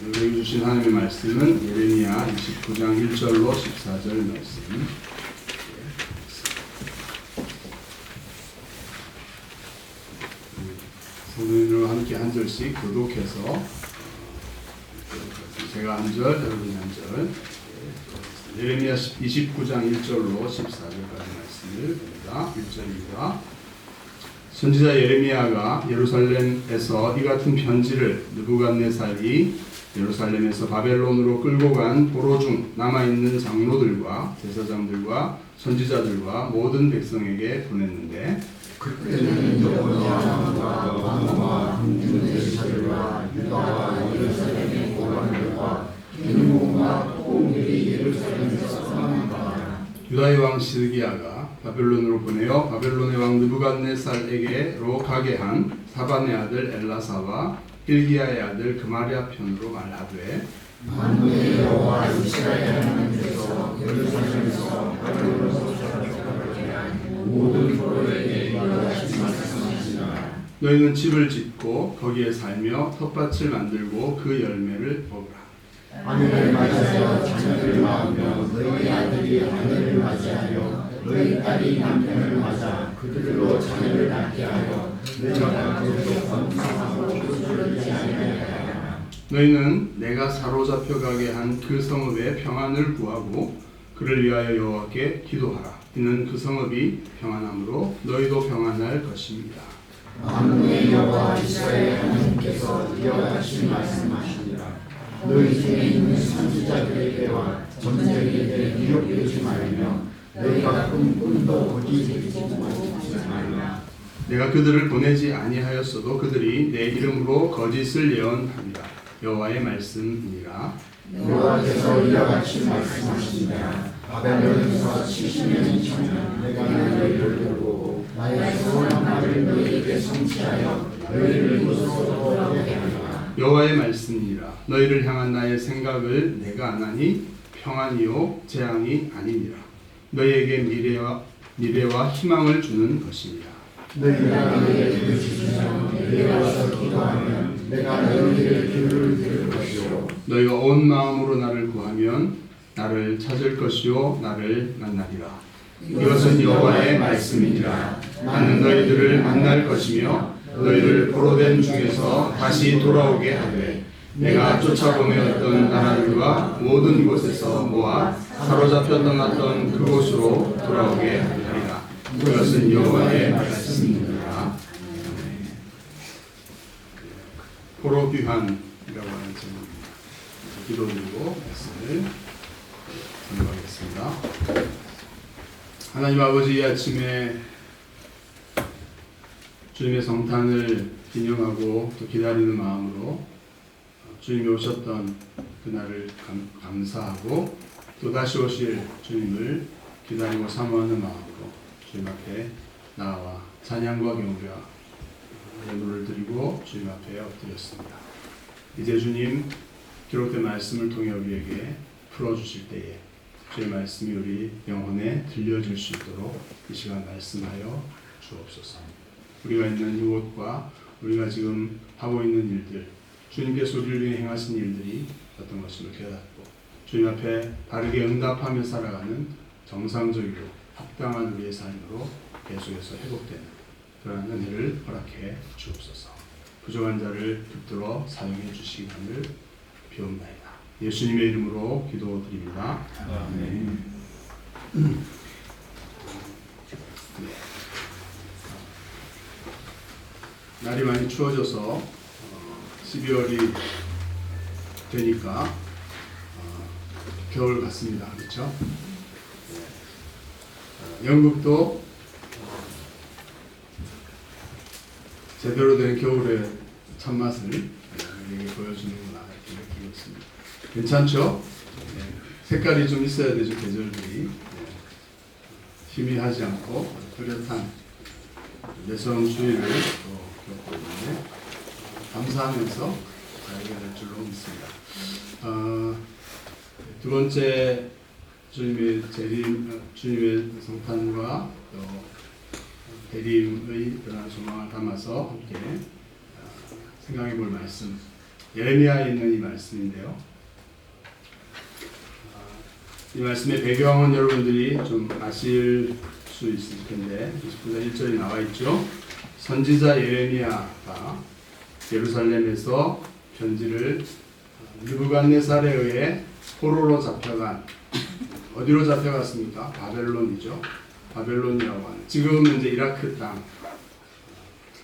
우리에게 주신 하나님의 말씀은 예레미야 29장 1절로 14절 말씀. 성도님들과 함께 한 절씩 교독해서 제가 한 절, 여러분이 한 절. 예레미야 29장 1절로 14절까지 말씀을 봅니다. 1절입니다. 선지자 예레미야가 예루살렘에서 이 같은 편지를 느부갓네살이 예루살렘에서 바벨론으로 끌고 간 포로 중 남아있는 장로들과 제사장들과 선지자들과 모든 백성에게 보냈는데, 그때는 여호야와 왕과 군중대사들과 유다와 예루살렘의 고관들과 민족과 토공들이 예루살렘에서 떠난다. 유다의 왕 시드기야가 바벨론으로 보내어 바벨론의 왕 느부갓네살에게로 가게 한 사반의 아들 엘라사와 hil기야의 아들 그마랴 편으로 말하되, 만군의 여호와 이스라엘 하나님께서 예루살렘에서 바벨론으로 사로잡게 한 모든 포로에게 이러하신 말씀하시니라. 너희는 집을 짓고 거기에 살며 텃밭을 만들고 그 열매를 먹으라. 아내를 맞이하여 자녀를 낳으며 너희 아들이 아내를 맞이하여 너희 딸이 남편을 맞아 그들로 자녀를 낳게 하여 내가 그들로 권상하고 소수를 잃지 아니하리라. 너희는 내가 사로잡혀 가게 한 그 성읍의 평안을 구하고 그를 위하여 여호와께 기도하라. 이는 그 성읍이 평안함으로 너희도 평안할 것입니다. 만군의 여호와 이스라엘 하나님께서 이와 같이 말씀하시니라. 너희 중에 있는 선지자들에게와 점쟁이에게 미혹되지 말며 너희가 꿈도 거짓되지 말라. 내가 그들을 보내지 아니하였어도 그들이 내 이름으로 거짓을 예언합니다. 여호와의 말씀이니라. 여호와께서 이와 같이 말씀하시니라. 바벨론에서 70년이 지나면 내가 너희를 보고 나의 소원한 말을 너희에게 성취하여 너희를 이곳으로 돌아오게 하리라. 여호와의 말씀이니라. 너희를 향한 나의 생각을 내가 아나니 평안이요 재앙이 아니니라. 너희에게 미래와 희망을 주는 것이니라. 너희가 너희에게 부르짖으며 내게 와서 기도하면 내가 너희에게 귀를 들을 것이요 너희가 온 마음으로 나를 구하면 나를 찾을 것이요 나를 만나리라. 이것은 여호와의 말씀이니라. 나는 너희들을 만날 것이며 너희를 포로된 중에서 다시 돌아오게 하되 내가 쫓아보내었던 나라들과 모든 곳에서 모아 사로잡혀 떠났던 그곳으로 돌아오게 하리라. 이것은 여호와의 말씀이니라. 포로 귀환이라고 하는 제목입니다. 기도드리고 말씀을 전하겠습니다. 하나님 아버지, 이 아침에 주님의 성탄을 기념하고 또 기다리는 마음으로 주님이 오셨던 그날을 감사하고 또 다시 오실 주님을 기다리고 사모하는 마음으로 주님 앞에 나와 찬양과 경배와 예물을 드리고 주님 앞에 엎드렸습니다. 이제 주님 기록된 말씀을 통해 우리에게 풀어주실 때에 주의 말씀이 우리 영혼에 들려줄 수 있도록 이 시간 말씀하여 주옵소서. 우리가 있는 이곳과 우리가 지금 하고 있는 일들, 주님께서 우리를 위해 행하신 일들이 어떤 것임을 깨닫고 주님 앞에 바르게 응답하며 살아가는 정상적이고 합당한 우리의 삶으로 계속해서 회복되는 그러한 은혜를 허락해 주옵소서. 부족한 자를 붙들어 사용해 주시기를 비옵나이다. 예수님의 이름으로 기도드립니다. 아멘. 날이 많이 추워져서 12월이 되니까 겨울 같습니다. 그렇죠? 영국도 제대로 된 겨울의 참맛을 우리에게 보여주는구나 이렇게 느끼고 있습니다. 괜찮죠? 색깔이 좀 있어야 되죠. 계절들이 희미하지 않고 뚜렷한 내성주의를 겪고 있는데 감사하면서 잘 해결될 줄로 믿습니다. 두 번째 주님의 재림, 주님의 성탄과 또 대림의 그러한 소망을 담아서 함께 생각해 볼 말씀, 예레미야에 있는 이 말씀인데요. 이 말씀의 배경은 여러분들이 좀 아실 수 있을 텐데 29장 1절에 나와 있죠. 선지자 예레미야가 예루살렘에서 편지를 느부갓네살에 의해 포로로 잡혀간, 어디로 잡혀갔습니까? 바벨론이죠. 바벨론이라고 하는, 지금은 이제 이라크 땅,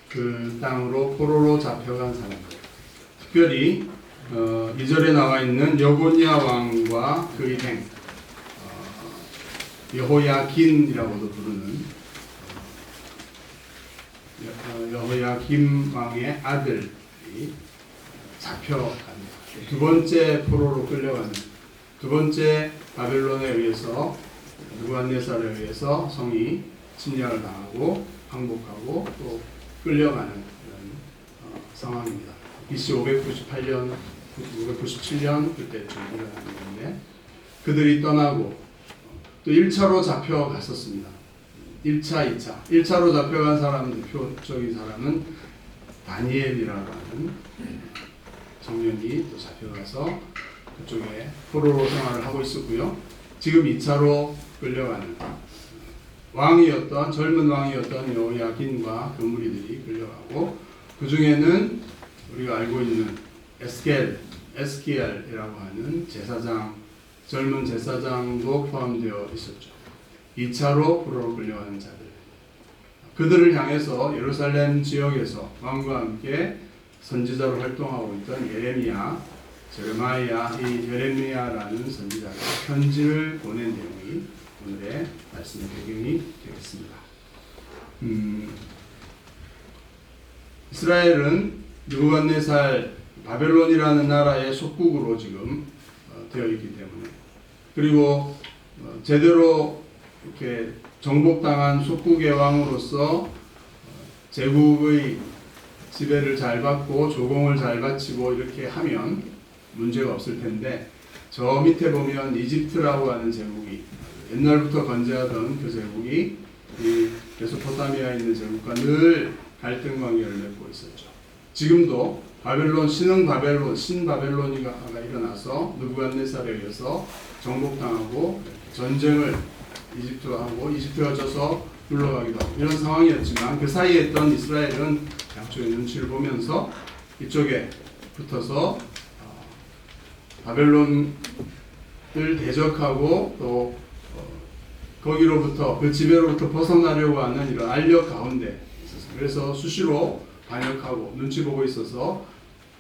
그 땅으로 포로로 잡혀간 사람들. 특별히 2절에 나와 있는 여고니아 왕과 그 일행, 여호야긴이라고도 부르는 여호야김 왕의 아들이 잡혀갑니다. 두 번째 포로로 끌려가는, 두 번째 바벨론에 의해서, 느부갓네살에 의해서 성이 침략을 당하고 항복하고 또 끌려가는 그런 상황입니다. BC 597년 그때쯤 일어나는 건데, 그들이 떠나고 또 1차로 잡혀갔었습니다. 1차, 2차. 1차로 잡혀간 사람은, 대표적인 사람은 다니엘이라고 하는 청년이 또 잡혀가서 그쪽에 포로로 생활을 하고 있었고요. 지금 2차로 끌려가는 왕이었던, 젊은 왕이었던 여호야긴과 그 무리들이 끌려가고, 그 중에는 우리가 알고 있는 에스키엘이라고 하는 제사장, 젊은 제사장도 포함되어 있었죠. 2차로 포로로 끌려가는 자들, 그들을 향해서 예루살렘 지역에서 왕과 함께 선지자로 활동하고 있던 예레미야, 제레마야, 이 예레미야라는 선지자가 편지를 보낸 내용이 오늘의 말씀의 배경이 되겠습니다. 이스라엘은 느부갓네살 바벨론이라는 나라의 속국으로 지금 되어 있기 때문에, 그리고 제대로 이렇게 정복당한 속국의 왕으로서 제국의 지배를 잘 받고 조공을 잘 바치고 이렇게 하면 문제가 없을 텐데, 저 밑에 보면 이집트라고 하는 제국이, 옛날부터 건재하던 그 제국이 이 메소포타미아에 있는 제국과 늘 갈등 관계를 맺고 있었죠. 지금도 바벨론, 신바벨론이가 일어나서 느부갓네살에 의해서 정복당하고 전쟁을 이집트와 하고, 이집트가 져서 물러가기도 하고 이런 상황이었지만, 그 사이에 있던 이스라엘은 양쪽의 눈치를 보면서 이쪽에 붙어서 바벨론을 대적하고 또 거기로부터, 그 지배로부터 벗어나려고 하는 이런 알력 가운데 있었어요. 그래서 수시로 반역하고 눈치 보고 있어서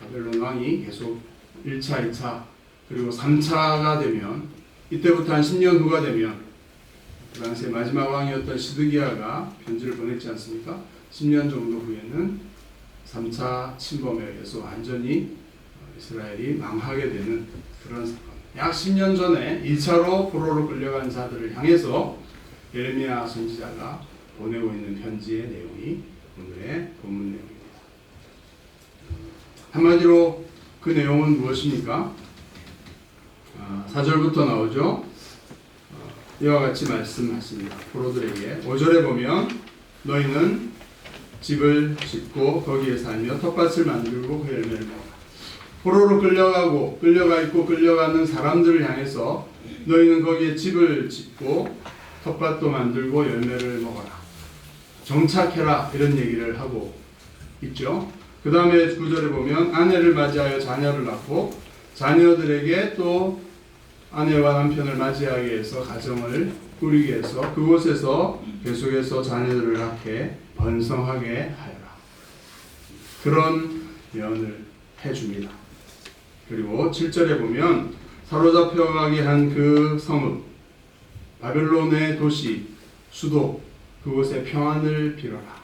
바벨론 왕이 계속 1차, 2차, 그리고 3차가 되면, 이때부터 한 10년 후가 되면, 그 당시에 마지막 왕이었던 시드기야가 편지를 보냈지 않습니까? 10년 정도 후에는 3차 침범에 의해서 완전히 이스라엘이 망하게 되는 그런 사건. 약 10년 전에 2차로 포로로 끌려간 자들을 향해서 예레미야 선지자가 보내고 있는 편지의 내용이 오늘의 본문 내용입니다. 한마디로 그 내용은 무엇입니까? 4절부터 나오죠. 이와 같이 말씀하십니다. 포로들에게 5절에 보면, 너희는 집을 짓고 거기에 살며 텃밭을 만들고 그 열매를 먹어라. 포로로 끌려가 있고 끌려가는 사람들을 향해서 너희는 거기에 집을 짓고 텃밭도 만들고 열매를 먹어라, 정착해라, 이런 얘기를 하고 있죠. 그 다음에 9절에 보면 아내를 맞이하여 자녀를 낳고 자녀들에게 또 아내와 남편을 맞이하기 위해서 가정을 꾸리기 위해서 그곳에서 계속해서 자녀들을 낳게 번성하게 하여라, 그런 예언을 해줍니다. 그리고 7절에 보면 사로잡혀가게 한 그 성읍, 바벨론의 도시, 수도, 그곳에 평안을 빌어라.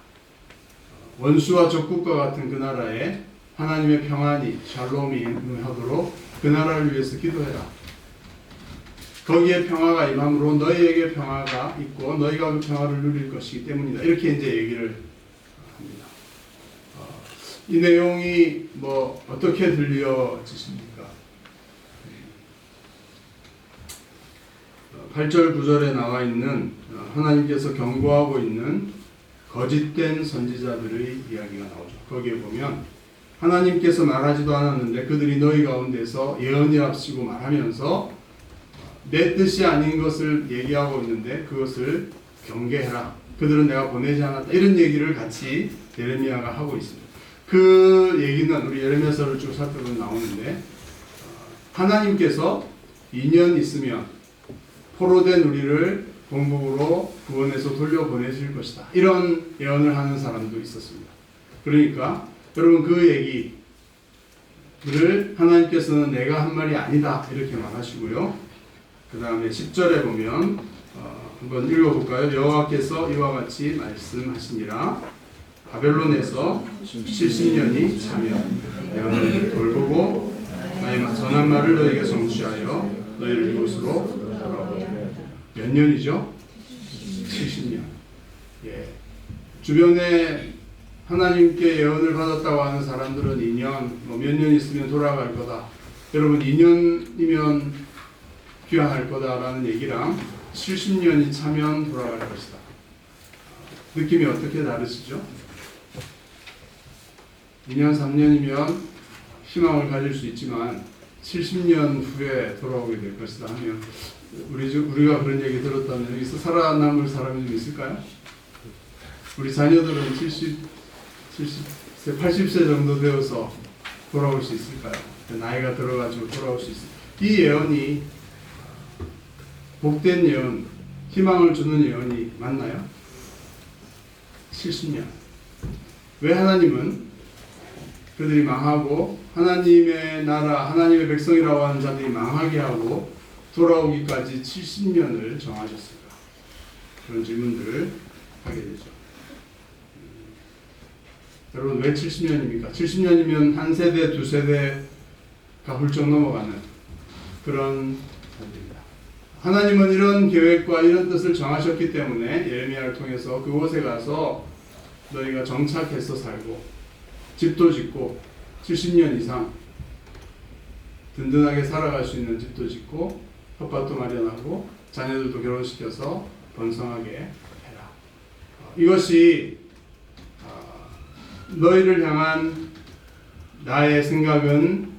원수와 적국과 같은 그 나라에 하나님의 평안이, 샬롬이 임하도록 그 나라를 위해서 기도해라. 거기에 평화가 임함으로 너희에게 평화가 있고 너희가 그 평화를 누릴 것이기 때문이다. 이렇게 이제 얘기를 합니다. 이 내용이 뭐 어떻게 들려지십니까? 8절 9절에 나와 있는 하나님께서 경고하고 있는 거짓된 선지자들의 이야기가 나오죠. 거기에 보면 하나님께서 말하지도 않았는데 그들이 너희 가운데서 예언이랍시고 말하면서 내 뜻이 아닌 것을 얘기하고 있는데 그것을 경계해라. 그들은 내가 보내지 않았다. 이런 얘기를 같이 예레미야가 하고 있습니다. 그 얘기는 우리 예레미야서를 쭉 살펴보면 나오는데 하나님께서 2년 있으면 포로된 우리를 본국으로 구원해서 돌려보내실 것이다. 이런 예언을 하는 사람도 있었습니다. 그러니까 여러분 그 얘기를 하나님께서는 내가 한 말이 아니다 이렇게 말하시고요. 그 다음에 10절에 보면 한번 읽어볼까요? 여호와께서 이와 같이 말씀하시니라. 바벨론에서 70년이 차면 예언을 돌보고 나의 전한 말을 너희에게 성취하여 너희를 이곳으로 돌아오게. 몇 년이죠? 70년. 예. 주변에 하나님께 예언을 받았다고 하는 사람들은 2년, 몇 년 있으면 돌아갈 거다. 여러분 2년이면 귀환할 거다라는 얘기랑 70년이 차면 돌아갈 것이다. 느낌이 어떻게 다르시죠? 2년, 3년이면 희망을 가질 수 있지만 70년 후에 돌아오게 될 것이다 하면 우리가 그런 얘기 들었다면 여기서 살아남을 사람이 좀 있을까요? 우리 자녀들은 70세, 80세 정도 되어서 돌아올 수 있을까요? 나이가 들어가지고 돌아올 수 있을까요? 이 예언이 복된 예언, 희망을 주는 예언이 맞나요? 70년. 왜 하나님은 그들이 망하고 하나님의 나라, 하나님의 백성이라고 하는 자들이 망하게 하고 돌아오기까지 70년을 정하셨을까? 그런 질문들을 하게 되죠. 여러분 왜 70년입니까? 70년이면 한 세대, 두 세대가 훌쩍 넘어가는 그런 자들입니다. 하나님은 이런 계획과 이런 뜻을 정하셨기 때문에 예레미야를 통해서 그곳에 가서 너희가 정착해서 살고 집도 짓고 70년 이상 든든하게 살아갈 수 있는 집도 짓고 텃밭도 마련하고 자녀들도 결혼시켜서 번성하게 해라. 이것이 너희를 향한 나의 생각은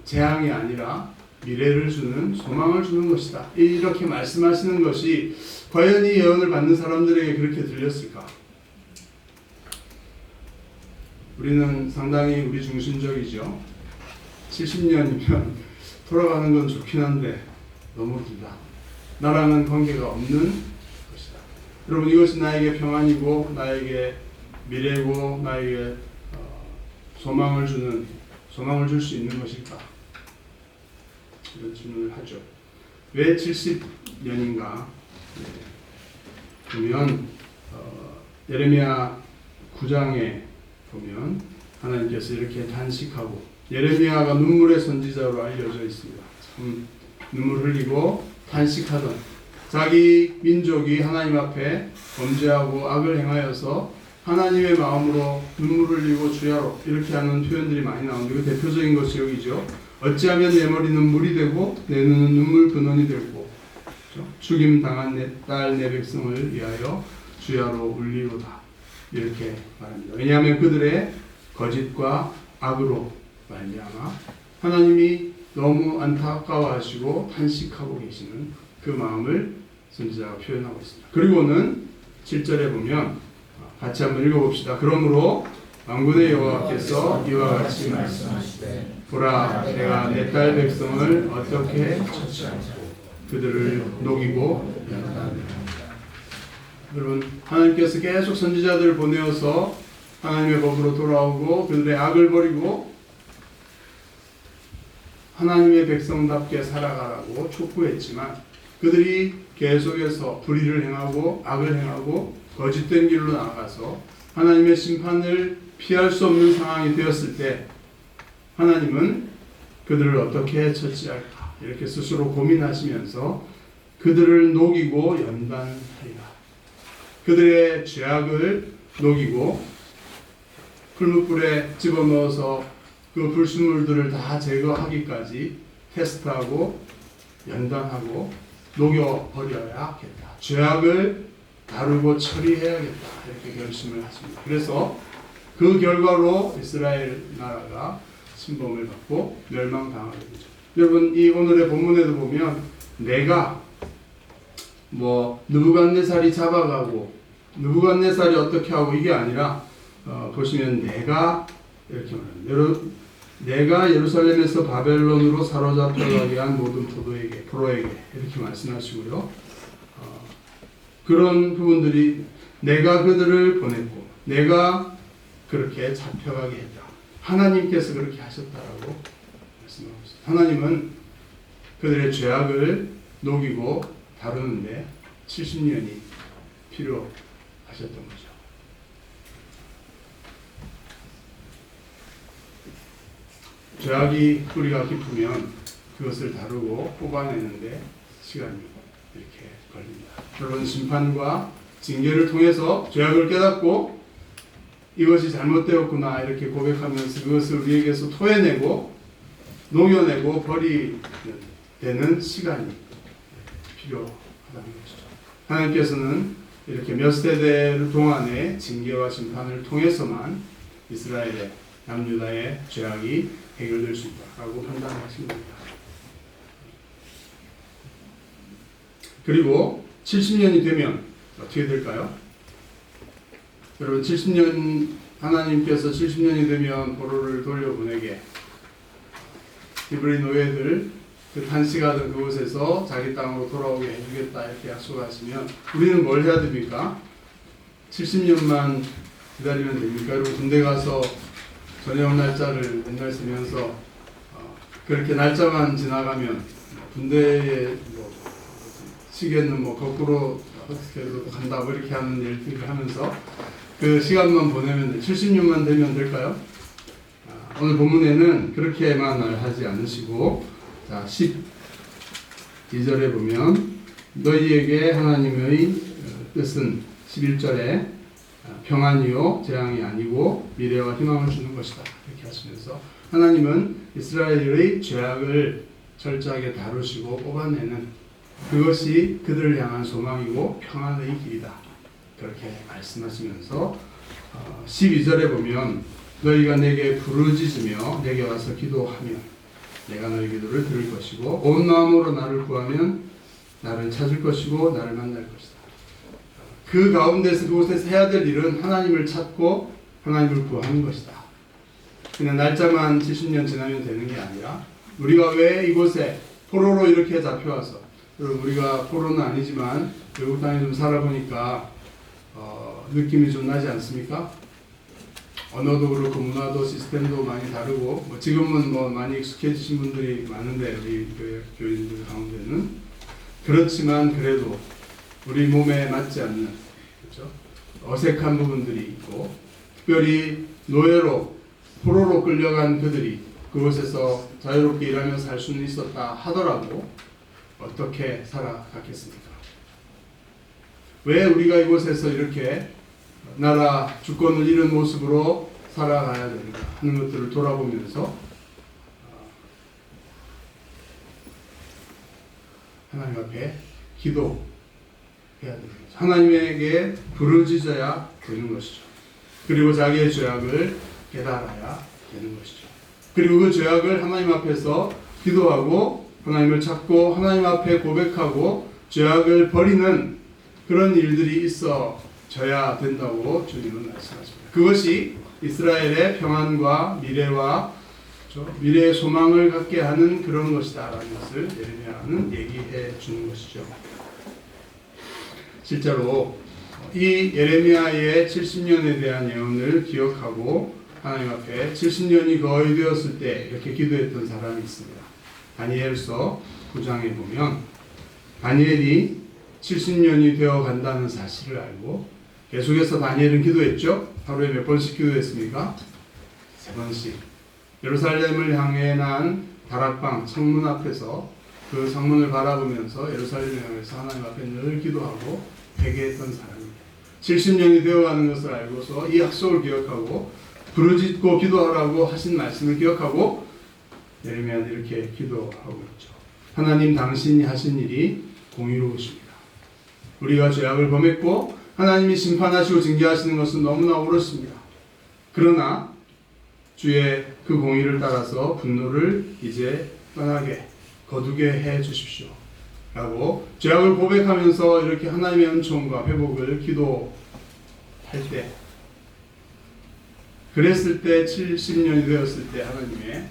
재앙이 아니라 미래를 주는 소망을 주는 것이다. 이렇게 말씀하시는 것이 과연 이 예언을 받는 사람들에게 그렇게 들렸을까? 우리는 상당히 우리 중심적이죠. 70년이면 돌아가는 건 좋긴 한데 너무 길다. 나랑은 관계가 없는 것이다. 여러분 이것이 나에게 평안이고 나에게 미래고 나에게 소망을 줄 수 있는 것일까? 이런 질문을 하죠. 왜 70년인가? 보면 예레미야 9장에 보면 하나님께서 이렇게 단식하고 예레미야가 눈물의 선지자로 알려져 있습니다. 참 눈물 흘리고 단식하던 자기 민족이 하나님 앞에 범죄하고 악을 행하여서 하나님의 마음으로 눈물 흘리고 주야로 이렇게 하는 표현들이 많이 나오는데 그 대표적인 것이 여기죠. 어찌하면 내 머리는 물이 되고 내 눈은 눈물 근원이 되고 죽임 당한 내 딸 내 백성을 위하여 주야로 울리로다 이렇게 말합니다. 왜냐하면 그들의 거짓과 악으로 말미암아 하나님이 너무 안타까워하시고 탄식하고 계시는 그 마음을 선지자가 표현하고 있습니다. 그리고는 7절에 보면 같이 한번 읽어봅시다. 그러므로 만군의 여호와께서 이와 같이 말씀하시되 보라 내가 내 딸 백성을 어떻게 처치하고 그들을 녹이고 연단하리라. 여러분 하나님께서 계속 선지자들을 보내어서 하나님의 법으로 돌아오고 그들의 악을 버리고 하나님의 백성답게 살아가라고 촉구했지만 그들이 계속해서 불의를 행하고 악을 행하고 거짓된 길로 나아가서 하나님의 심판을 피할 수 없는 상황이 되었을 때 하나님은 그들을 어떻게 처치할까 이렇게 스스로 고민하시면서 그들을 녹이고 연단하리라. 그들의 죄악을 녹이고 풀무불에 집어넣어서 그 불순물들을 다 제거하기까지 테스트하고 연단하고 녹여버려야겠다. 죄악을 다루고 처리해야겠다. 이렇게 결심을 하십니다. 그래서 그 결과로 이스라엘 나라가 침범을 받고 멸망당하게 되죠. 여러분, 이 오늘의 본문에도 보면 내가 느부갓네살이 잡아가고 느부갓네살이 어떻게 하고 이게 아니라 보시면 내가 이렇게 말합니다. 내가 예루살렘에서 바벨론으로 사로잡혀가게 한 모든 포로에게 이렇게 말씀하시고요. 그런 부분들이 내가 그들을 보냈고 내가 그렇게 잡혀가게 했다. 하나님께서 그렇게 하셨다라고 말씀하고 있습니다. 하나님은 그들의 죄악을 녹이고 다루는데 70년이 필요하셨던 거죠. 죄악이 뿌리가 깊으면 그것을 다루고 뽑아내는데 시간이 이렇게 걸립니다. 결론 심판과 징계를 통해서 죄악을 깨닫고 이것이 잘못되었구나 이렇게 고백하면서 그것을 우리에게서 토해내고 녹여내고 버리는 되는 시간이 필요하다는 것이죠. 하나님께서는 이렇게 몇 세대 동안의 징계와 심판을 통해서만 이스라엘의 남유다의 죄악이 해결될 수 있다라고 판단하신 겁니다. 그리고 70년이 되면 어떻게 될까요? 여러분, 70년 하나님께서 70년이 되면 포로를 돌려보내게 이브리 노예들 그 탄식하던 그곳에서 자기 땅으로 돌아오게 해주겠다 이렇게 약속하시면 우리는 뭘 해야 됩니까? 70년만 기다리면 됩니까? 여러분, 군대 가서 전역 날짜를 맨날 쓰면서 그렇게 날짜만 지나가면 군대에 시계는 거꾸로 어떻게 간다고 이렇게 하는 일들을 하면서 그 시간만 보내면 70년만 되면 될까요? 오늘 본문에는 그렇게만 하지 않으시고 자 12절에 보면 너희에게 하나님의 뜻은 11절에 평안이요 재앙이 아니고 미래와 희망을 주는 것이다 이렇게 하시면서 하나님은 이스라엘의 죄악을 철저하게 다루시고 뽑아내는 그것이 그들을 향한 소망이고 평안의 길이다 그렇게 말씀하시면서 12절에 보면 너희가 내게 부르짖으며 내게 와서 기도하면 내가 너희 기도를 들을 것이고 온 마음으로 나를 구하면 나를 찾을 것이고 나를 만날 것이다. 그 가운데서 그곳에서 해야 될 일은 하나님을 찾고 하나님을 구하는 것이다. 그냥 날짜만 70년 지나면 되는 게 아니라 우리가 왜 이곳에 포로로 이렇게 잡혀와서 우리가 포로는 아니지만 외국 땅에 좀 살아보니까 느낌이 좀 나지 않습니까? 언어도 그렇고 문화도 시스템도 많이 다르고 지금은 많이 익숙해지신 분들이 많은데 우리 교인들 가운데는 그렇지만 그래도 우리 몸에 맞지 않는 그렇죠? 어색한 부분들이 있고 특별히 노예로 포로로 끌려간 그들이 그곳에서 자유롭게 일하며 살 수는 있었다 하더라도 어떻게 살아갔겠습니까? 왜 우리가 이곳에서 이렇게 나라 주권을 잃은 모습으로 살아가야 되는가 하는 것들을 돌아보면서 하나님 앞에 기도해야 되는 거죠. 하나님에게 부르짖어야 되는 것이죠. 그리고 자기의 죄악을 깨달아야 되는 것이죠. 그리고 그 죄악을 하나님 앞에서 기도하고 하나님을 찾고 하나님 앞에 고백하고 죄악을 버리는 그런 일들이 있어져야 된다고 주님은 말씀하십니다. 그것이 이스라엘의 평안과 미래의 소망을 갖게 하는 그런 것이다라는 것을 예레미야는 얘기해 주는 것이죠. 실제로 이 예레미야의 70년에 대한 예언을 기억하고 하나님 앞에 70년이 거의 되었을 때 이렇게 기도했던 사람이 있습니다. 다니엘서 9장에 보면 다니엘이 70년이 되어 간다는 사실을 알고 계속해서 다니엘은 기도했죠. 하루에 몇 번씩 기도했습니까? 3번씩. 예루살렘을 향해 난 다락방 창문 앞에서 그 창문을 바라보면서 예루살렘을 향해서 하나님 앞에 늘 기도하고 회개했던 사람입니다. 70년이 되어가는 것을 알고서 이 약속을 기억하고 부르짖고 기도하라고 하신 말씀을 기억하고 예레미야는 이렇게 기도하고 있죠. 하나님 당신이 하신 일이 공의로우십니다. 우리가 죄악을 범했고 하나님이 심판하시고 징계하시는 것은 너무나 옳으십니다. 그러나 주의 그 공의를 따라서 분노를 이제 떠나게 거두게 해 주십시오 라고 죄악을 고백하면서 이렇게 하나님의 은총과 회복을 기도할 때, 그랬을 때 70년이 되었을 때 하나님의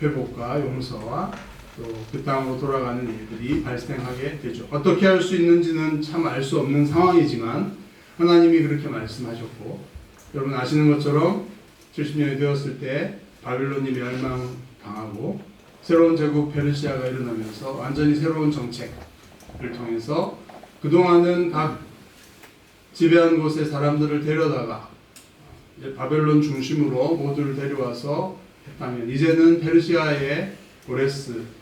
회복과 용서와 또 그 땅으로 돌아가는 일들이 발생하게 되죠. 어떻게 할 수 있는지는 참 알 수 없는 상황이지만 하나님이 그렇게 말씀하셨고, 여러분 아시는 것처럼 70년이 되었을 때 바빌론이 멸망당하고 새로운 제국 페르시아가 일어나면서 완전히 새로운 정책을 통해서 그동안은 각 지배한 곳에 사람들을 데려다가 이제 바벨론 중심으로 모두를 데려와서 했다면, 이제는 페르시아의 고레스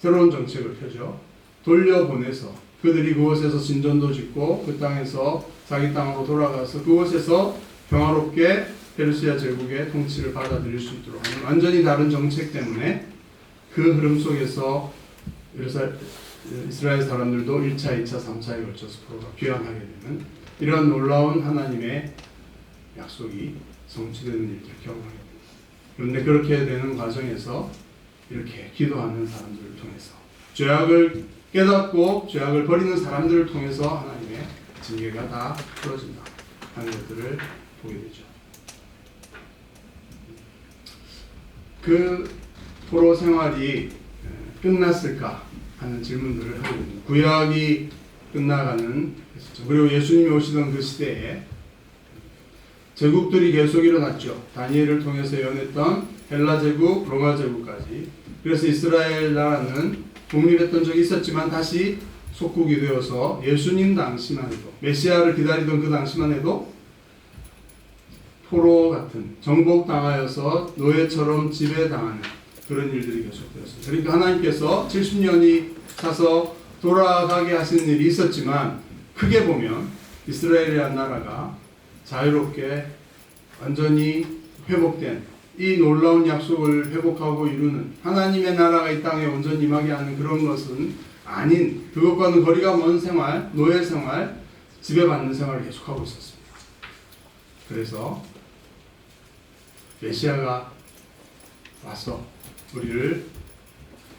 새로운 정책을 펴죠. 돌려보내서 그들이 그곳에서 진전도 짓고 그 땅에서 자기 땅으로 돌아가서 그곳에서 평화롭게 페르시아 제국의 통치를 받아들일 수 있도록 하는 완전히 다른 정책 때문에 그 흐름 속에서 이스라엘 사람들도 1차, 2차, 3차에 걸쳐서 포로가 귀환하게 되는 이런 놀라운 하나님의 약속이 성취되는 일들을 경험하게 됩니다. 그런데 그렇게 되는 과정에서 이렇게 기도하는 사람들을 통해서, 죄악을 깨닫고 죄악을 버리는 사람들을 통해서 하나님의 징계가 다 풀어진다 하는 것들을 보게 되죠. 그 포로 생활이 끝났을까 하는 질문들을 하게 됩니다. 구약이 끝나가는 시점, 그리고 예수님이 오시던 그 시대에 제국들이 계속 일어났죠. 다니엘을 통해서 연했던 헬라 제국, 로마 제국까지. 그래서 이스라엘 나라는 독립했던 적이 있었지만 다시 속국이 되어서 예수님 당시만 해도, 메시아를 기다리던 그 당시만 해도 포로 같은, 정복당하여서 노예처럼 지배당하는 그런 일들이 계속되었습니다. 그러니까 하나님께서 70년이 차서 돌아가게 하시는 일이 있었지만, 크게 보면 이스라엘이라는 나라가 자유롭게 완전히 회복된 이 놀라운 약속을 회복하고 이루는 하나님의 나라가 이 땅에 온전히 임하게 하는 그런 것은 아닌, 그것과는 거리가 먼 생활, 노예 생활, 지배받는 생활을 계속하고 있었습니다. 그래서 메시아가 와서 우리를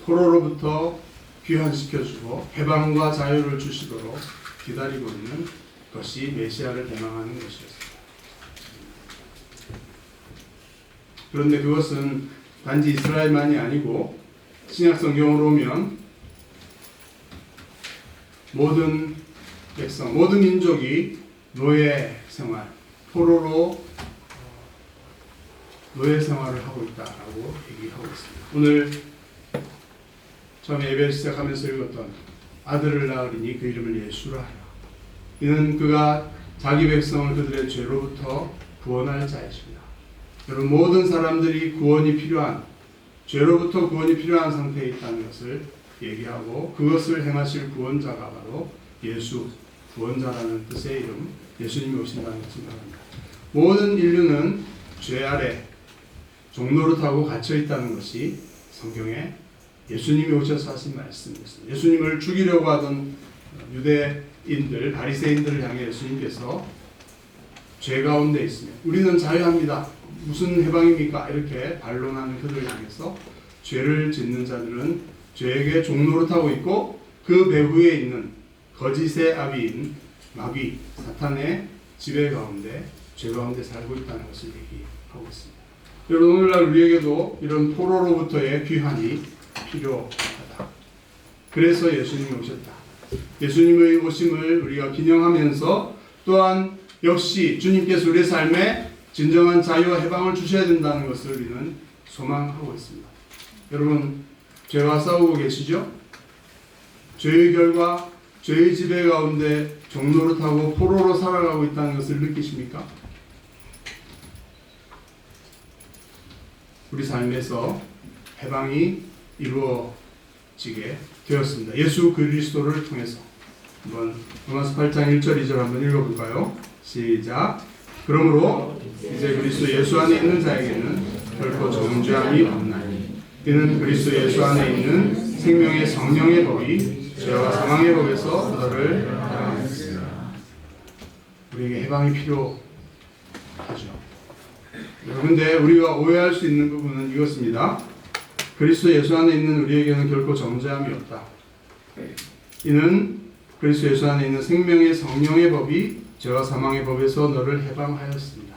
포로로부터 귀환시켜주고 해방과 자유를 주시도록 기다리고 있는 것이 메시아를 대망하는 것이었습니다. 그런데 그것은 단지 이스라엘만이 아니고 신약 성경으로 오면 모든 백성, 모든 민족이 노예 생활, 포로로 노예 생활을 하고 있다라고 얘기하고 있습니다. 오늘 처음에 예배를 시작하면서 읽었던 아들을 낳으리니 그 이름을 예수라 하라. 이는 그가 자기 백성을 그들의 죄로부터 구원할 자이십니다. 여러분, 모든 사람들이 구원이 필요한, 죄로부터 구원이 필요한 상태에 있다는 것을 얘기하고, 그것을 행하실 구원자가 바로 예수, 구원자라는 뜻의 이름, 예수님이 오신다는 것을 말합니다. 모든 인류는 죄 아래 종노릇하고 갇혀 있다는 것이 성경에 예수님이 오셔서 하신 말씀이었습니다. 예수님을 죽이려고 하던 유대인들, 바리새인들을 향해 예수님께서 죄 가운데 있으면 우리는 자유합니다, 무슨 해방입니까? 이렇게 반론하는 그들을 향해서 죄를 짓는 자들은 죄에게 종노릇하고 있고 그 배후에 있는 거짓의 아비인 마귀, 사탄의 지배 가운데, 죄 가운데 살고 있다는 것을 얘기하고 있습니다. 여러분, 오늘날 우리에게도 이런 포로로부터의 귀환이 필요하다. 그래서 예수님이 오셨다. 예수님의 오심을 우리가 기념하면서 또한 역시 주님께서 우리의 삶에 진정한 자유와 해방을 주셔야 된다는 것을 우리는 소망하고 있습니다. 여러분, 죄와 싸우고 계시죠? 죄의 결과, 죄의 지배 가운데 종노릇하고 포로로 살아가고 있다는 것을 느끼십니까? 우리 삶에서 해방이 이루어지게 되었습니다. 예수 그리스도를 통해서. 한번 로마서 8장 1절 2절 한번 읽어볼까요? 시작. 그러므로 이제 그리스도 예수 안에 있는 자에게는 결코 정죄함이 없나니, 이는 그리스도 예수 안에 있는 생명의 성령의 법이 죄와 사망의 법에서 너를 해방했습니다. 우리에게 해방이 하죠. 그런데 우리가 오해할 수 있는 부분은 이것입니다. 그리스도 예수 안에 있는 우리에게는 결코 정죄함이 없다. 이는 그리스도 예수 안에 있는 생명의 성령의 법이 죄와 사망의 법에서 너를 해방하였습니다.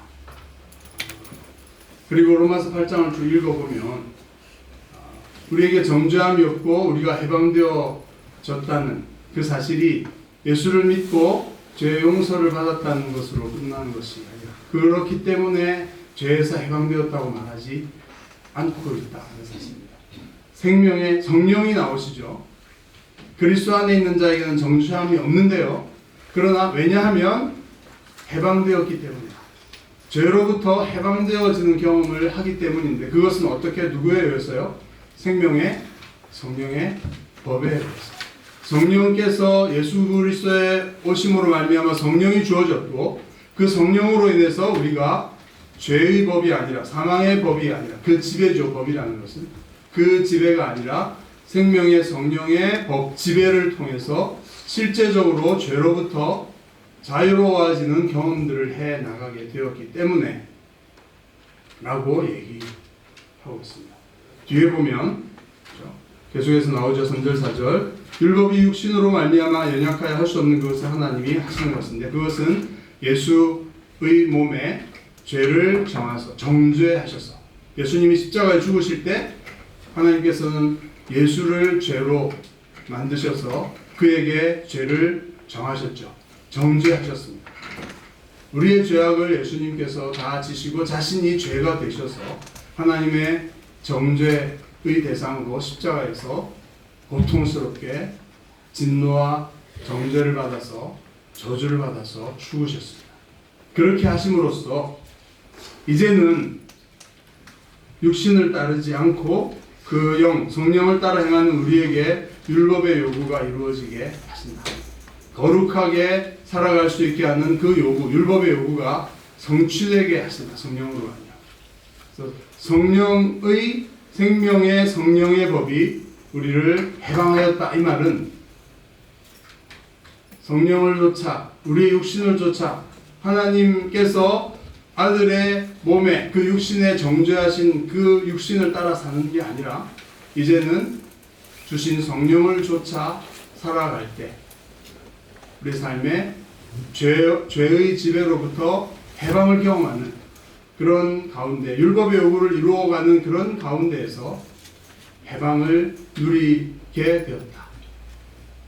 그리고 로마서 8장을 쭉 읽어보면 우리에게 정죄함이 없고 우리가 해방되어졌다는 그 사실이 예수를 믿고 죄의 용서를 받았다는 것으로 끝나는 것이 아니라, 그렇기 때문에 죄에서 해방되었다고 말하지 않고 있다는 사실입니다. 생명의 성령이 나오시죠. 그리스도 안에 있는 자에게는 정죄함이 없는데요. 그러나 왜냐하면 해방되었기 때문이다. 죄로부터 해방되어지는 경험을 하기 때문인데, 그것은 어떻게 누구에 의해서요? 생명의 성령의 법에 의해서. 성령께서 예수 그리스도의 오심으로 말미암아 성령이 주어졌고, 그 성령으로 인해서 우리가 죄의 법이 아니라, 사망의 법이 아니라, 그 지배죠. 법이라는 것은 그 지배가 아니라 생명의 성령의 법, 지배를 통해서 실제적으로 죄로부터 자유로워지는 경험들을 해 나가게 되었기 때문에 라고 얘기하고 있습니다. 뒤에 보면 계속해서 나오죠. 3절 4절 율법이 육신으로 말미암아 연약하여 할 수 없는 것을 하나님이 하시는 것인데, 그것은 예수의 몸에 죄를 정하셔서 정죄하셔서, 예수님이 십자가에 죽으실 때 하나님께서는 예수를 죄로 만드셔서 그에게 죄를 정하셨죠. 정죄하셨습니다. 우리의 죄악을 예수님께서 다 지시고 자신이 죄가 되셔서 하나님의 정죄의 대상으로 십자가에서 고통스럽게 진노와 정죄를 받아서 저주를 받아서 죽으셨습니다. 그렇게 하심으로써 이제는 육신을 따르지 않고 그 영, 성령을 따라 행하는 우리에게 율법의 요구가 이루어지게 하신다. 거룩하게 살아갈 수 있게 하는 그 요구, 율법의 요구가 성취되게 하신다. 성령으로 아니라. 그래서 성령의 생명의 성령의 법이 우리를 해방하였다. 이 말은 성령을 쫓아, 우리의 육신을 쫓아 하나님께서 아들의 몸에 그 육신에 정죄하신 그 육신을 따라 사는 게 아니라, 이제는 주신 성령을 쫓아 살아갈 때 우리 삶에 죄의 지배로부터 해방을 경험하는 그런 가운데, 율법의 요구를 이루어가는 그런 가운데에서 해방을 누리게 되었다.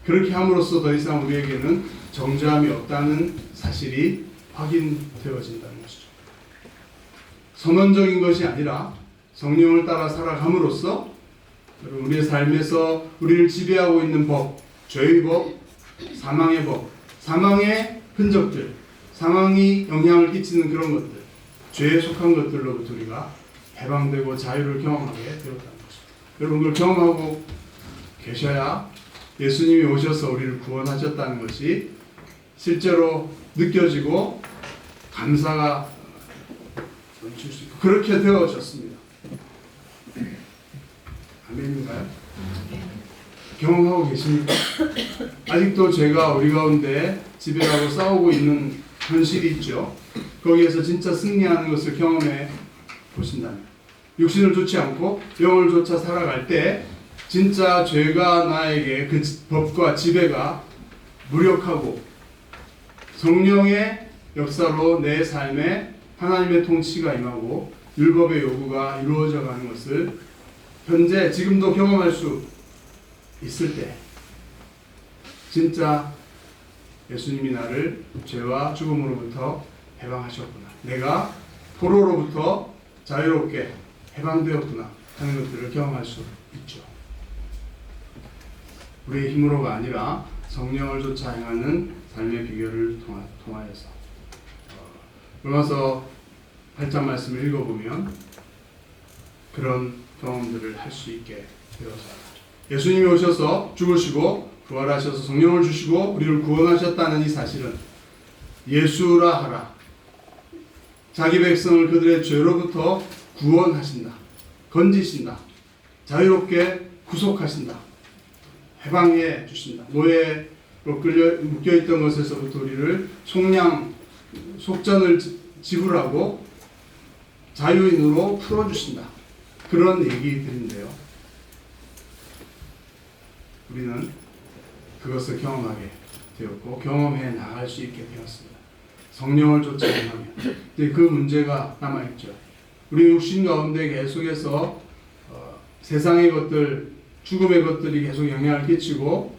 그렇게 함으로써 더 이상 우리에게는 정죄함이 없다는 사실이 확인되어진다는 것이죠. 선언적인 것이 아니라 성령을 따라 살아감으로써 우리의 삶에서 우리를 지배하고 있는 법, 죄의 법, 사망의 법, 사망의 흔적들, 사망이 영향을 끼치는 그런 것들, 죄에 속한 것들로부터 우리가 해방되고 자유를 경험하게 되었다는 것입니다. 여러분, 그걸 경험하고 계셔야 예수님이 오셔서 우리를 구원하셨다는 것이 실제로 느껴지고 감사가 넘칠 수 있고, 그렇게 되어졌습니다. 아멘인가요? 경험하고 계십니까? 아직도 죄가 우리 가운데 지배하고 싸우고 있는 현실이 있죠. 거기에서 진짜 승리하는 것을 경험해 보신다면, 육신을 쫓지 않고 영을 쫓아 살아갈 때 진짜 죄가 나에게 그 법과 지배가 무력하고 성령의 역사로 내 삶에 하나님의 통치가 임하고 율법의 요구가 이루어져 가는 것을 현재 지금도 경험할 수 있을 때, 진짜 예수님이 나를 죄와 죽음으로부터 해방하셨구나, 내가 포로로부터 자유롭게 해방되었구나 하는 것들을 경험할 수 있죠. 우리의 힘으로가 아니라 성령을 쫓아 행하는 삶의 비결을 통하여서. 로마서 8장 말씀을 읽어보면 그런 경험들을 할 수 있게 되어서, 예수님이 오셔서 죽으시고 부활하셔서 성령을 주시고 우리를 구원하셨다는 이 사실은 예수라 하라, 자기 백성을 그들의 죄로부터 구원하신다, 건지신다, 자유롭게 구속하신다, 해방해 주신다, 노예로 묶여있던 것에서부터 우리를 속전을 지불하고 자유인으로 풀어주신다. 그런 얘기들인데요. 우리는 그것을 경험하게 되었고 경험해 나갈 수 있게 되었습니다. 성령을 쫓아 행하면. 근데 그 문제가 남아있죠. 우리 육신 가운데 계속해서 세상의 것들, 죽음의 것들이 계속 영향을 끼치고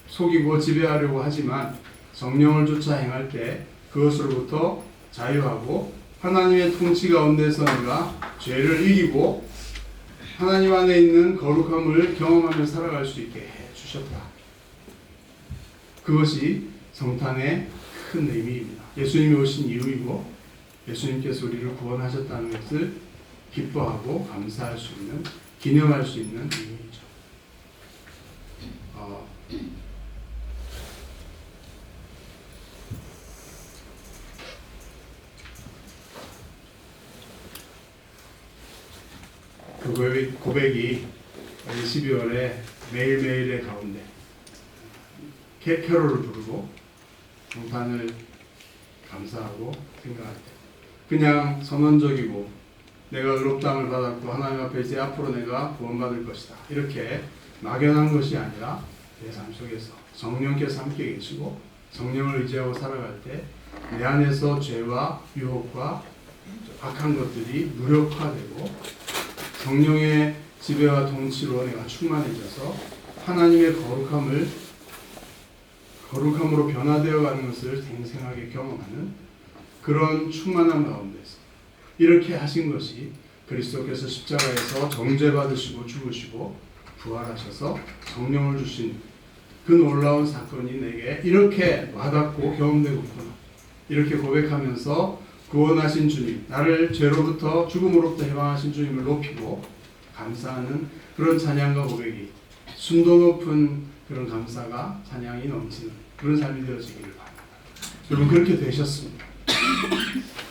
속이고 지배하려고 하지만 성령을 쫓아 행할 때 그것으로부터 자유하고 하나님의 통치 가운데서 내가 죄를 이기고 하나님 안에 있는 거룩함을 경험하며 살아갈 수 있게 해주셨다. 그것이 성탄의 큰 의미입니다. 예수님이 오신 이유이고 예수님께서 우리를 구원하셨다는 것을 기뻐하고 감사할 수 있는, 기념할 수 있는 의미이죠. 그 고백이 12월에 매일매일의 가운데 캐롤을 부르고 성탄을 감사하고 생각할 때 그냥 선언적이고 내가 의롭다함을 받았고 하나님 앞에 이제 앞으로 내가 구원받을 것이다 이렇게 막연한 것이 아니라 내 삶 속에서 성령께서 함께 계시고 성령을 의지하고 살아갈 때 내 안에서 죄와 유혹과 악한 것들이 무력화되고 성령의 지배와 통치로 내가 충만해져서 하나님의 거룩함으로 변화되어 가는 것을 생생하게 경험하는 그런 충만한 가운데서 이렇게 하신 것이 그리스도께서 십자가에서 정죄받으시고 죽으시고 부활하셔서 성령을 주신 그 놀라운 사건이 내게 이렇게 와닿고 경험되고 있구나. 이렇게 고백하면서 구원하신 주님, 나를 죄로부터 죽음으로부터 해방하신 주님을 높이고 감사하는 그런 찬양과 고백이 순도 높은 그런 감사가 찬양이 넘치는 그런 삶이 되어지기를 바랍니다. 여러분 그렇게 되셨습니다.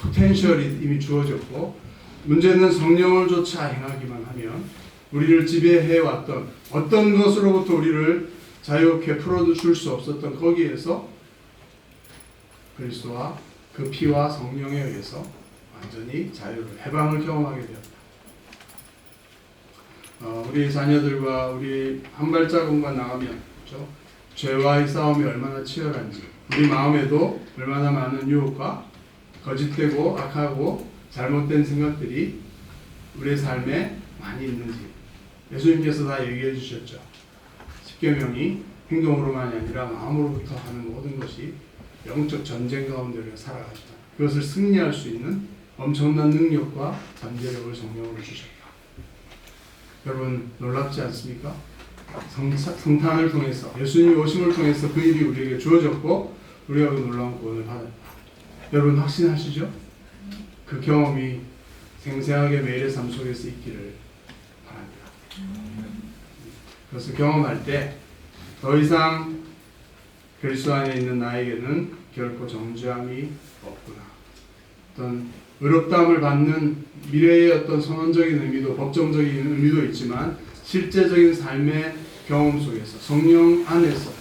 포텐셜이 이미 주어졌고 문제는 성령을 쫓아 행하기만 하면 우리를 지배해왔던 어떤 것으로부터 우리를 자유롭게 풀어줄 수 없었던 거기에서 그리스도와 그 피와 성령에 의해서 완전히 자유를, 해방을 경험하게 되었다. 우리 자녀들과 우리 한 발자국만 나가면 그렇죠? 죄와의 싸움이 얼마나 치열한지 우리 마음에도 얼마나 많은 유혹과 거짓되고 악하고 잘못된 생각들이 우리의 삶에 많이 있는지 예수님께서 다 얘기해 주셨죠. 십계명이 행동으로만이 아니라 마음으로부터 하는 모든 것이 영적 전쟁 가운데 우리가 살아가시다. 그것을 승리할 수 있는 엄청난 능력과 잠재력을 성령으로 주셨다. 여러분 놀랍지 않습니까? 성탄을 통해서 예수님이 오심을 통해서 그 일이 우리에게 주어졌고 우리가 그 놀라운 구원을 받았다. 여러분 확신하시죠? 그 경험이 생생하게 매일의 삶 속에서 있기를 바랍니다. 그것을 경험할 때 더 이상 그리스도 안에 있는 나에게는 결코 정죄함이 없구나. 어떤 의롭다함을 받는 미래의 어떤 선언적인 의미도 법정적인 의미도 있지만 실제적인 삶의 경험 속에서 성령 안에서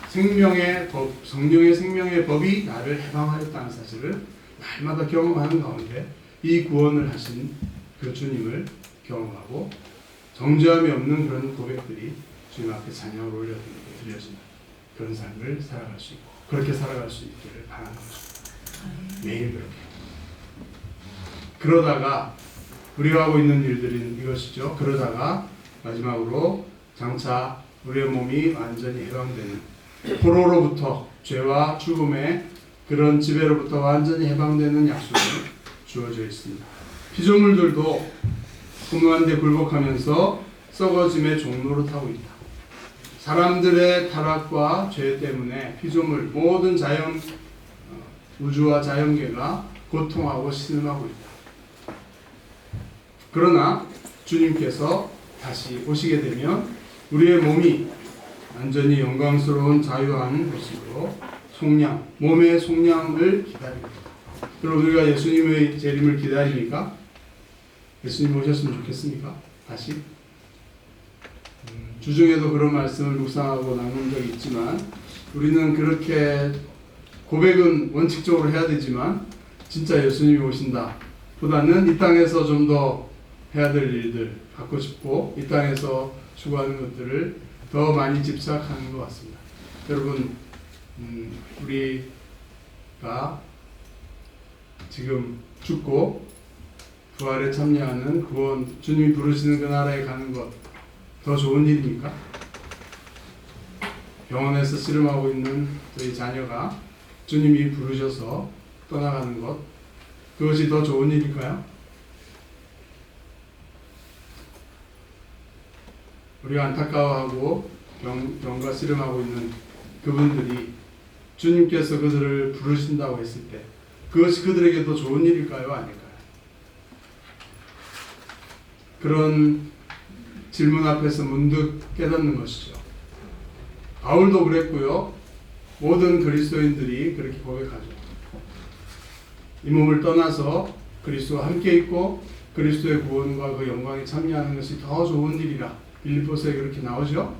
생명의 법, 성령의 생명의 법이 나를 해방하였다는 사실을 날마다 경험하는 가운데 이 구원을 하신 그 주님을 경험하고 정죄함이 없는 그런 고백들이 주님 앞에 찬양으로 올려드려지는 그런 삶을 살아갈 수 있고 그렇게 살아갈 수 있기를 바라는 것입니다. 매일 그렇게. 그러다가 우리가 하고 있는 일들은 이것이죠. 그러다가 마지막으로 장차 우리의 몸이 완전히 해방되는 포로로부터 죄와 죽음의 그런 지배로부터 완전히 해방되는 약속이 주어져 있습니다. 피조물들도 공허한데 굴복하면서 썩어짐의 종로를 타고 있다. 사람들의 타락과 죄 때문에 피조물 모든 자연 우주와 자연계가 고통하고 신음하고 있다. 그러나 주님께서 다시 오시게 되면 우리의 몸이 완전히 영광스러운 자유한 모습으로 속량, 몸의 속량을 기다립니다. 그럼 우리가 예수님의 재림을 기다리니까 예수님 오셨으면 좋겠습니까? 다시? 주중에도 그런 말씀을 묵상하고 나눈 적이 있지만 우리는 그렇게 고백은 원칙적으로 해야 되지만 진짜 예수님이 오신다 보다는 이 땅에서 좀 더 해야 될 일들 갖고 싶고 이 땅에서 추구하는 것들을 더 많이 집착하는 것 같습니다. 여러분, 우리가 지금 죽고 부활에 참여하는 구원, 주님이 부르시는 그 나라에 가는 것 더 좋은 일입니까? 병원에서 씨름하고 있는 저희 자녀가 주님이 부르셔서 떠나가는 것, 그것이 더 좋은 일일까요? 우리가 안타까워하고 병과 씨름하고 있는 그분들이 주님께서 그들을 부르신다고 했을 때 그것이 그들에게 더 좋은 일일까요? 아닐까요? 그런 질문 앞에서 문득 깨닫는 것이죠. 바울도 그랬고요. 모든 그리스도인들이 그렇게 고백하죠. 이 몸을 떠나서 그리스도와 함께 있고 그리스도의 구원과 그 영광에 참여하는 것이 더 좋은 일이라 빌립보서에 그렇게 나오죠.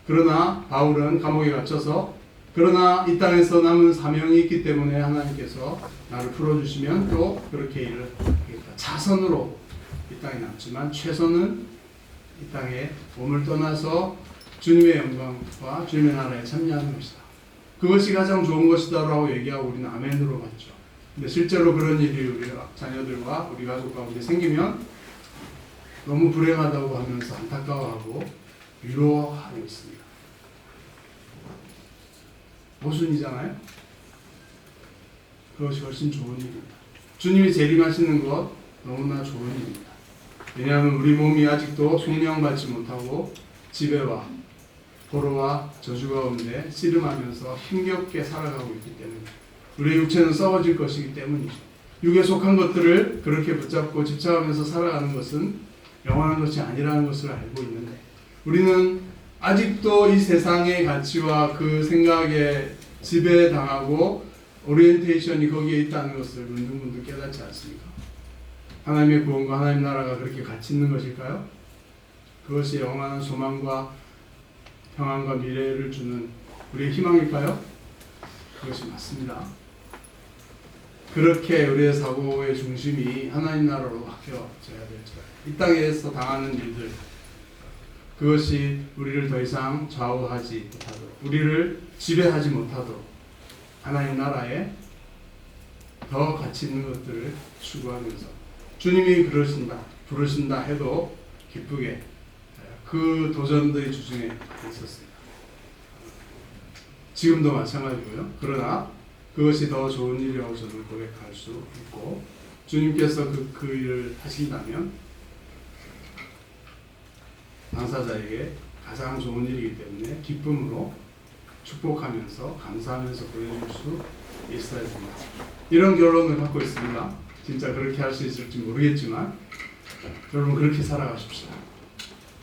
그러나 바울은 감옥에 갇혀서 그러나 이 땅에서 남은 사명이 있기 때문에 하나님께서 나를 풀어주시면 또 그렇게 일을 하겠다. 차선으로 이 땅에 남지만 최선은 이 땅에 몸을 떠나서 주님의 영광과 주님의 나라에 참여하는 것이다. 그것이 가장 좋은 것이다 라고 얘기하고 우리는 아멘으로 받죠. 근데 실제로 그런 일이 우리 자녀들과 우리 가족 가운데 생기면 너무 불행하다고 하면서 안타까워하고 위로하고 있습니다. 모순이잖아요. 그것이 훨씬 좋은 일입니다. 주님이 재림하시는 것 너무나 좋은 일입니다. 왜냐하면 우리 몸이 아직도 속량받지 못하고 지배와 포로와 저주 가운데 씨름하면서 힘겹게 살아가고 있기 때문에 우리의 육체는 썩어질 것이기 때문이죠. 육에 속한 것들을 그렇게 붙잡고 집착하면서 살아가는 것은 영원한 것이 아니라는 것을 알고 있는데 우리는 아직도 이 세상의 가치와 그 생각에 지배당하고 오리엔테이션이 거기에 있다는 것을 문득문득 깨닫지 않습니까? 하나님의 구원과 하나님 나라가 그렇게 같이 있는 것일까요? 그것이 영원한 소망과 평안과 미래를 주는 우리의 희망일까요? 그것이 맞습니다. 그렇게 우리의 사고의 중심이 하나님 나라로 바뀌어져야 될지라도 이 땅에서 당하는 일들 그것이 우리를 더 이상 좌우하지 못하도록 우리를 지배하지 못하도록 하나님 나라에 더 가치 있는 것들을 추구하면서 주님이 부르신다 해도 기쁘게 그 도전들의 주중에 있었습니다. 지금도 마찬가지고요. 그러나 그것이 더 좋은 일이라고 저는 고백할 수 있고 주님께서 그 일을 하신다면 당사자에게 가장 좋은 일이기 때문에 기쁨으로 축복하면서 감사하면서 보내줄 수 있어야 됩니다. 이런 결론을 갖고 있습니다. 진짜 그렇게 할 수 있을지 모르겠지만 여러분 그렇게 살아가십시오.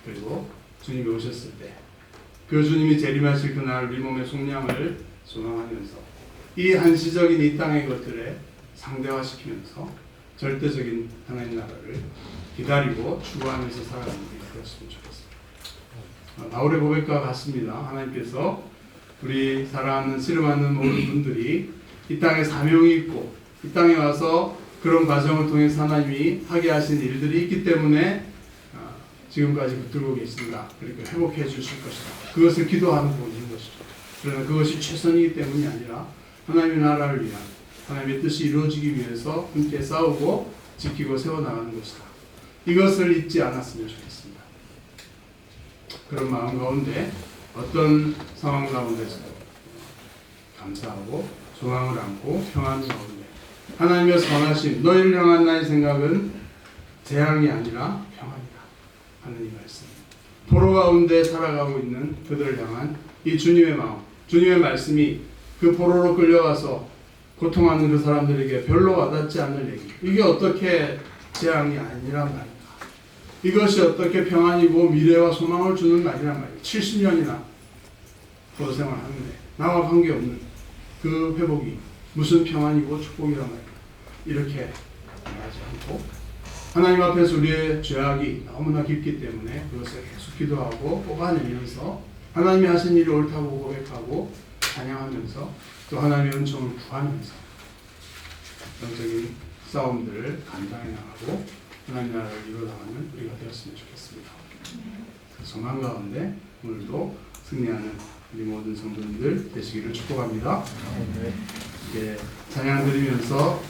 그리고 주님이 오셨을 때 그 주님이 재림하실 그날 우리 몸의 속량을 소망하면서 이 한시적인 이 땅의 것들에 상대화시키면서 절대적인 하나님 나라를 기다리고 추구하면서 살아가는 일이 되었으면 좋겠습니다. 바울의 고백과 같습니다. 하나님께서 우리 사랑하는 씨름하는 모든 분들이 이 땅에 사명이 있고 이 땅에 와서 그런 과정을 통해서 하나님이 하게 하신 일들이 있기 때문에 지금까지 붙들고 계신다. 그렇게 회복해 주실 것이다. 그것을 기도하는 분인 것이죠. 그러나 그것이 최선이기 때문이 아니라 하나님의 나라를 위한 하나님의 뜻이 이루어지기 위해서 함께 싸우고 지키고 세워나가는 것이다. 이것을 잊지 않았으면 좋겠습니다. 그런 마음 가운데 어떤 상황 가운데서도 감사하고 소망을 안고 평안 가운데 하나님의 선하심 너희를 향한 나의 생각은 재앙이 아니라 평안이다 하는 이 말씀. 포로 가운데 살아가고 있는 그들을 향한 이 주님의 마음, 주님의 말씀이 그 포로로 끌려가서 고통하는 그 사람들에게 별로 와닿지 않을 얘기. 이게 어떻게 재앙이 아니란 말인가? 이것이 어떻게 평안이고 미래와 소망을 주는 말이란 말이야. 70년이나 포로 생활하는데 나와 관계없는 그 회복이 무슨 평안이고 축복이란 말이야. 이렇게 말하지 않고 하나님 앞에서 우리의 죄악이 너무나 깊기 때문에 그것을 계속 기도하고 뽑아내면서 하나님이 하신 일이 옳다고 고백하고 찬양하면서 또 하나님의 은총을 구하면서 영적인 싸움들을 감당해 나가고 하나님 나라를 이루어 나가는 우리가 되었으면 좋겠습니다. 그 소망 가운데 오늘도 승리하는 우리 모든 성도님들 되시기를 축복합니다. 이제 찬양 드리면서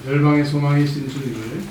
열방의 소망이신 주님을